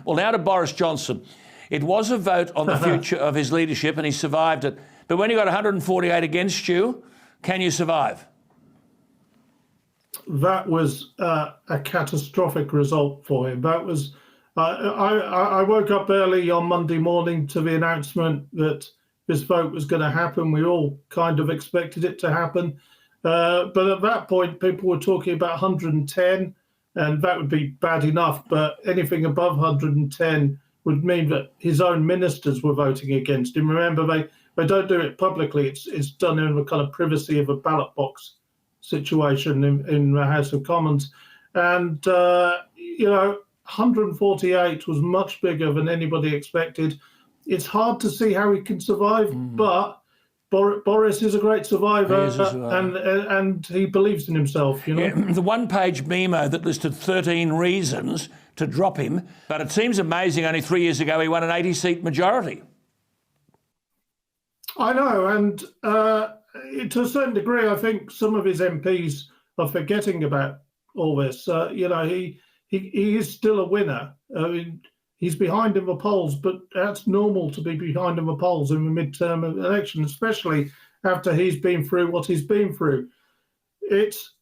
Well, now to Boris Johnson. It was a vote on the future of his leadership and he survived it. But when you got 148 against you, can you survive? That was a catastrophic result for him. That was. I woke up early on Monday morning to the announcement that this vote was going to happen. We all kind of expected it to happen. But at that point, people were talking about 110, and that would be bad enough. But anything above 110 would mean that his own ministers were voting against him. Remember, they don't do it publicly. It's done in the kind of privacy of a ballot box situation in the House of Commons. And, 148 was much bigger than anybody expected. It's hard to see how he can survive, but Boris is a great survivor, and he believes in himself. Yeah, the one-page memo that listed 13 reasons to drop him, but it seems amazing only 3 years ago he won an 80-seat majority. I know, and to a certain degree, I think some of his MPs are forgetting about all this. He is still a winner. I mean, he's behind in the polls, but that's normal to be behind in the polls in the midterm election, especially after he's been through what he's been through. It's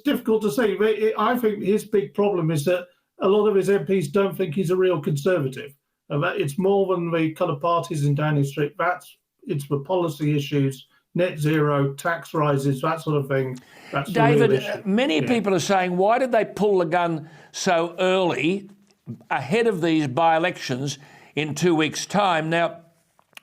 difficult to say. I think his big problem is that a lot of his MPs don't think he's a real conservative. And that it's more than the kind of parties in Downing Street. It's the policy issues, net zero, tax rises, that sort of thing. That's David, many people are saying, why did they pull the gun so early ahead of these by-elections in 2 weeks' time? Now,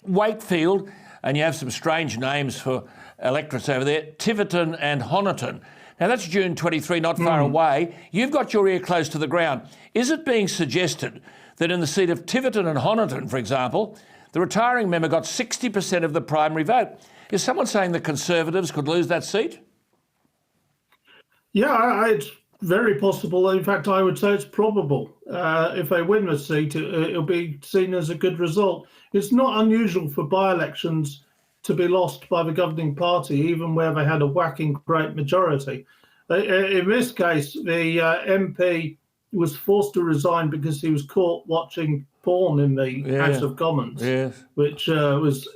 Wakefield, and you have some strange names for electorates over there, Tiverton and Honiton. Now, that's June 23, not far away. You've got your ear close to the ground. Is it being suggested that in the seat of Tiverton and Honiton, for example, the retiring member got 60% of the primary vote? Is someone saying the Conservatives could lose that seat? Yeah, it's very possible. In fact, I would say it's probable. If they win the seat, it'll be seen as a good result. It's not unusual for by-elections to be lost by the governing party, even where they had a whacking great majority. In this case, the MP was forced to resign because he was caught watching porn in the House of Commons, which was,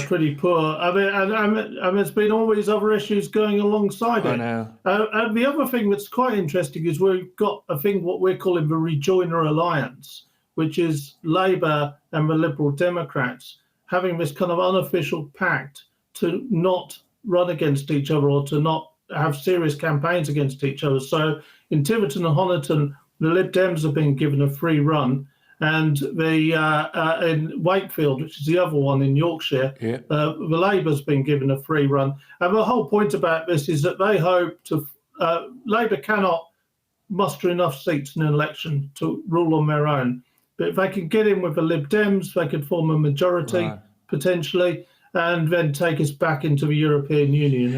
pretty poor. I mean, and there's been all these other issues going alongside it. And the other thing that's quite interesting is we've got a thing what we're calling the Rejoiner Alliance, which is Labour and the Liberal Democrats having this kind of unofficial pact to not run against each other or to not have serious campaigns against each other. So in Tiverton and Honiton, the Lib Dems have been given a free run, and the in Wakefield, which is the other one in Yorkshire, the Labour's been given a free run. And the whole point about this is that they hope to Labour cannot muster enough seats in an election to rule on their own. But if they can get in with the Lib Dems, they could form a majority potentially, and then take us back into the European Union.